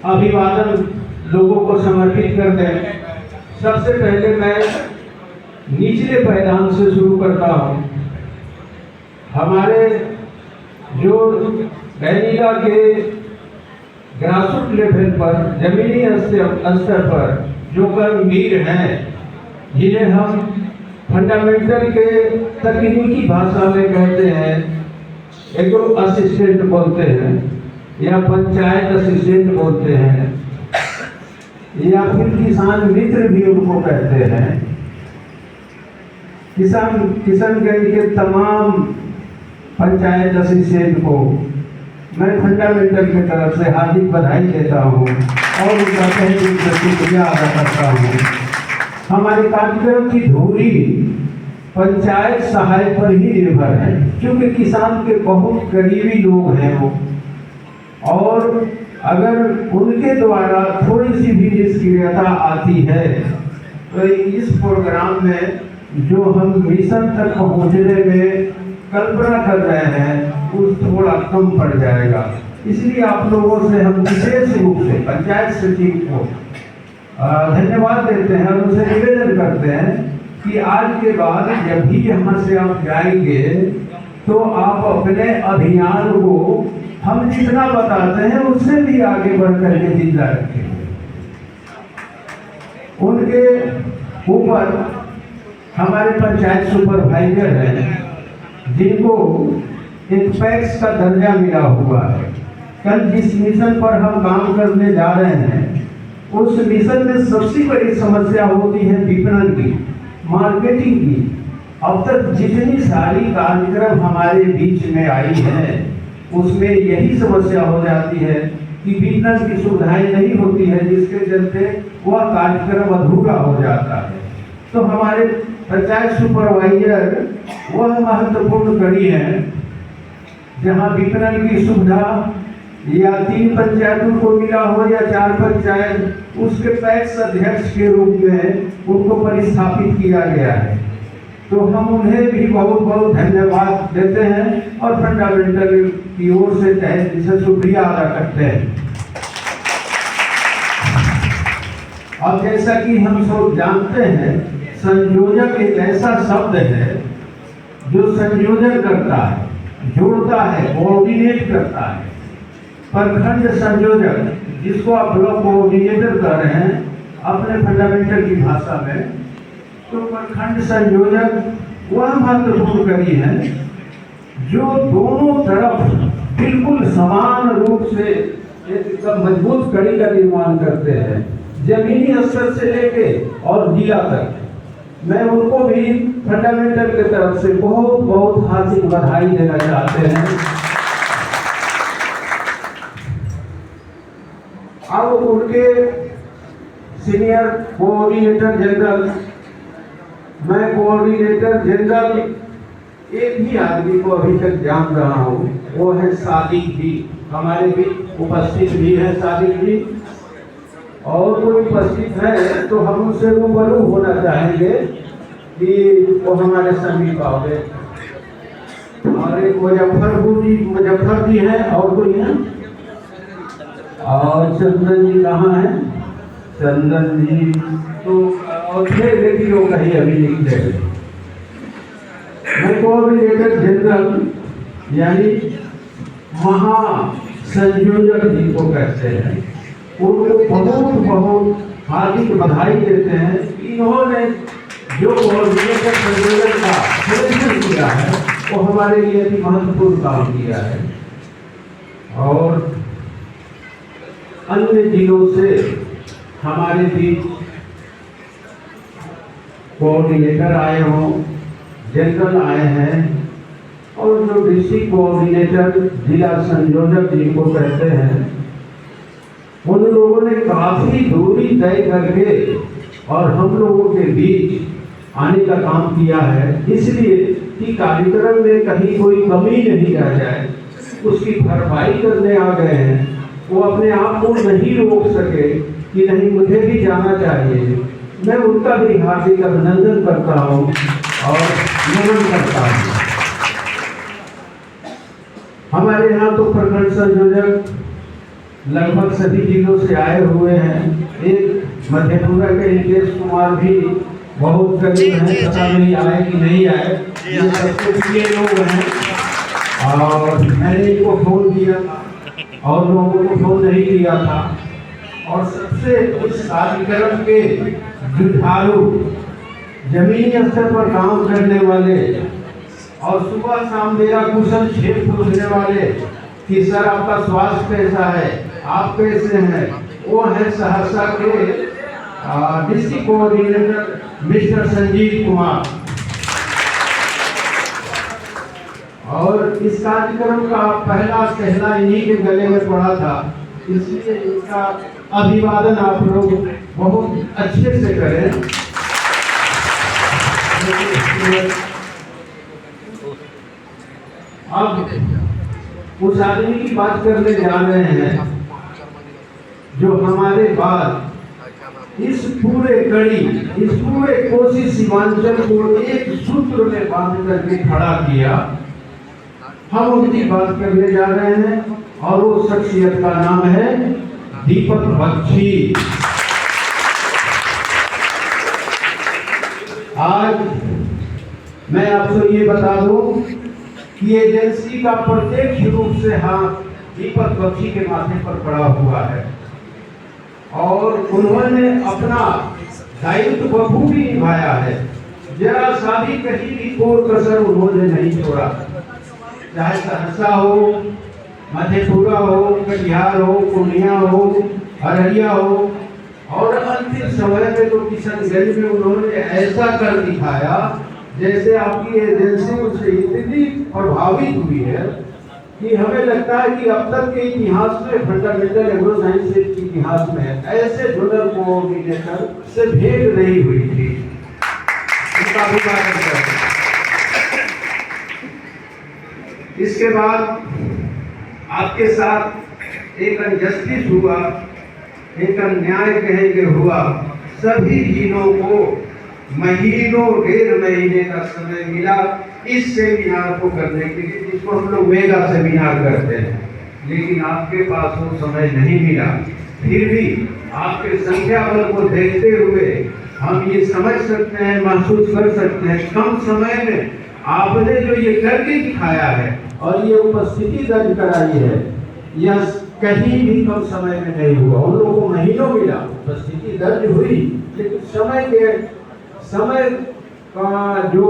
अभिवादन लोगों को समर्पित कर दें। सबसे पहले मैं निचले पायदान से शुरू करता हूँ। हमारे जो गैनीला के ग्रासरूट लेवल पर, जमीनी स्तर पर जो कर्मवीर हैं, जिन्हें हम फंडामेंटल के तकनीकी भाषा में कहते हैं एग्रो असिस्टेंट बोलते हैं, या पंचायत असिस्टेंट बोलते हैं, या फिर किसान मित्र भी उनको कहते हैं। किशनगंज के तमाम पंचायत असिस्टेंट को मैं फंडामेंटल की तरफ से हार्दिक बधाई देता हूँ और उनका तहे दिल से शुक्रिया अदा करता हूँ। हमारे कार्यक्रम की धुरी पंचायत सहायक पर ही निर्भर है, क्योंकि किसान के बहुत करीबी लोग हैं वो, और अगर उनके द्वारा थोड़ी सी भी निष्क्रियता आती है तो इस प्रोग्राम में जो हम मिशन तक पहुंचने में कल्पना कर रहे हैं उस थोड़ा कम पड़ जाएगा। इसलिए आप लोगों से हम विशेष रूप से पंचायत सचिव को धन्यवाद देते हैं और उनसे निवेदन करते हैं कि आज के बाद जब भी यहाँ से आप जाएंगे तो आप अपने अभियान को हम जितना बताते हैं उससे भी आगे बढ़ करके जिंदा रखें। उनके ऊपर हमारे पंचायत सुपरवाइजर हैं जिनको एक पैक्स का दर्जा मिला हुआ है। कल जिस मिशन पर हम काम करने जा रहे हैं उस मिशन में सबसे बड़ी समस्या होती है विपणन की, मार्केटिंग की। अब तक जितनी सारी कार्यक्रम हमारे बीच में आई हैं उसमें यही समस्या हो जाती है कि विपणन की सुविधाएं नहीं होती है, जिसके चलते वह कार्यक्रम अधूरा हो जाता है। तो हमारे पंचायत सुपरवाइजर वह महत्वपूर्ण कड़ी है जहां विपणन की सुविधा या 3 पंचायतों को मिला हो या 4 पंचायत, उसके पैक्स अध्यक्ष के रूप में उनको परिस्थापित किया गया है। तो हम उन्हें भी बहुत बहुत धन्यवाद देते हैं और फंडामेंटल की ओर से तहे दिल से शुक्रिया अदा करते हैं। और जैसा कि हम सब जानते हैं, संयोजक एक ऐसा शब्द है जो संयोजन करता है, जोड़ता है, कोऑर्डिनेट करता है। प्रखंड संयोजक, जिसको आप ब्लॉक कोऑर्डिनेटर कह रहे हैं अपने फंडामेंटल की भाषा में, तो प्रखंड संयोजक वह महत्वपूर्ण कड़ी है जो दोनों तरफ बिल्कुल समान रूप से एक मजबूत कड़ी का निर्माण करते हैं, जमीनी स्तर से लेके और जिला तक। मैं उनको भी फंडामेंटल की तरफ से बहुत बहुत हार्दिक बधाई देना चाहते हैं। अब उनके सीनियर कोऑर्डिनेटर जनरल, मैं कोऑर्डिनेटर जनरल एक ही आदमी को अभी तक जान रहा हूँ, वो है सादिक जी। हमारे भी उपस्थित भी है सादिक जी, और कोई उपस्थित है तो हम उनसे रूबरू होना चाहेंगे कि वो हमारे समीप आओगे। और एक मुजफ्फर जी हैं, और कोई है, और चंदन जी कहाँ है? चंदन जी तो और लेकिन लोग कहीं अभी लिख दे। मैं कोऑर्डिनेटर जनरल यानी महासंयोजक जी को कहते हैं, उनको बहुत बहुत हार्दिक बधाई देते हैं। इन्होंने जो कोऑर्डिनेटर संयोजक का सिलेक्शन किया है वो हमारे लिए भी महत्वपूर्ण काम किया है। और अन्य जिलों से हमारे बीच कोऑर्डिनेटर आए हों, जनरल आए हैं, और जो डिस्ट्रिक्ट कोऑर्डिनेटर जिला संयोजक जिनको कहते हैं, उन लोगों ने काफी दूरी तय करके और हम लोगों के बीच आने का काम किया है, इसलिए कि कार्यक्रम में कहीं कोई कमी नहीं रह जाए उसकी भरपाई करने आ गए हैं। वो अपने आप को नहीं रोक सके कि नहीं मुझे भी जाना चाहिए। मैं उनका भी हार्दिक अभिनंदन करता हूँ और नमन करता हूँ। हमारे यहाँ तो प्रखंड संयोजक लगभग सभी जिलों से आए हुए हैं। एक मधेपुरा के रितेश कुमार भी बहुत करीब हैं, पता नहीं आए कि नहीं आए। ये सबसे प्रिय लोग हैं और मैंने इनको फोन किया था और लोगों को फोन नहीं किया था। और सबसे इस कार्यक्रम के जुझारू, जमीनी स्तर पर काम करने वाले और सुबह शाम मेरा कुशल क्षेत्र पूछने वाले कि सर आपका स्वास्थ्य कैसा है, आप कैसे हैं, वो है सहरसा के district coordinator mister Sanjeev Kumar. और इस कार्यक्रम का पहला कहला इन्हीं के गले में पड़ा था, इसलिए इनका अभिवादन आप लोग बहुत अच्छे से करें। अब उस आदमी की बात करने जा रहे हैं जो हमारे बाद इस पूरे कड़ी, इस पूरे कोसी सीमांचल को एक सूत्र में बांध करके खड़ा किया। हम उनकी बात करने जा रहे हैं और वो शख्सियत का नाम है दीपक बख्शी। आज मैं आपसे ये बता दूं कि एजेंसी का प्रत्यक्ष रूप से हाथ दीपक बख्शी के माथे पर पड़ा हुआ है और उन्होंने अपना दायित्व बखूबी निभाया है। जरा सा भी कहीं भी कोई कसर उन्होंने नहीं छोड़ा, चाहे सहरसा हो, मधेपुरा हो, कटिहार हो, पूर्णिया हो, अररिया हो और अंतिम समय में तो किशनगंज में उन्होंने ऐसा कर दिखाया जैसे आपकी एजेंसी उससे इतनी प्रभावित हुई है कि हमें लगता है कि अब तक के इतिहास में, फंडामेंटल एग्रो साइंस के इतिहास में ऐसे जोनल कोऑर्डिनेटर से भेंट नहीं हुई थी। इसके बाद आपके साथ एक अनजस्टिस हुआ, एक अन्याय कहेंगे हुआ। सभी जिलों को महीनों, 1.5 महीने का समय मिला इस सेमिनार को करने के लिए, जिसको हम लोग मेगा सेमिनार करते हैं, लेकिन आपके पास वो समय नहीं मिला। फिर भी आपके संख्या बल को देखते हुए हम ये समझ सकते हैं, महसूस कर सकते हैं, कम समय में आपने जो ये करके दिखाया है और ये उपस्थिति दर्ज कराई है, यह कहीं भी कम समय में नहीं हुआ। उन लोगों को महीनों मिला, उपस्थिति दर्ज हुई, लेकिन समय का जो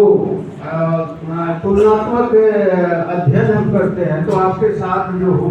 तुलनात्मक अध्ययन हम करते हैं तो आपके साथ जो हुआ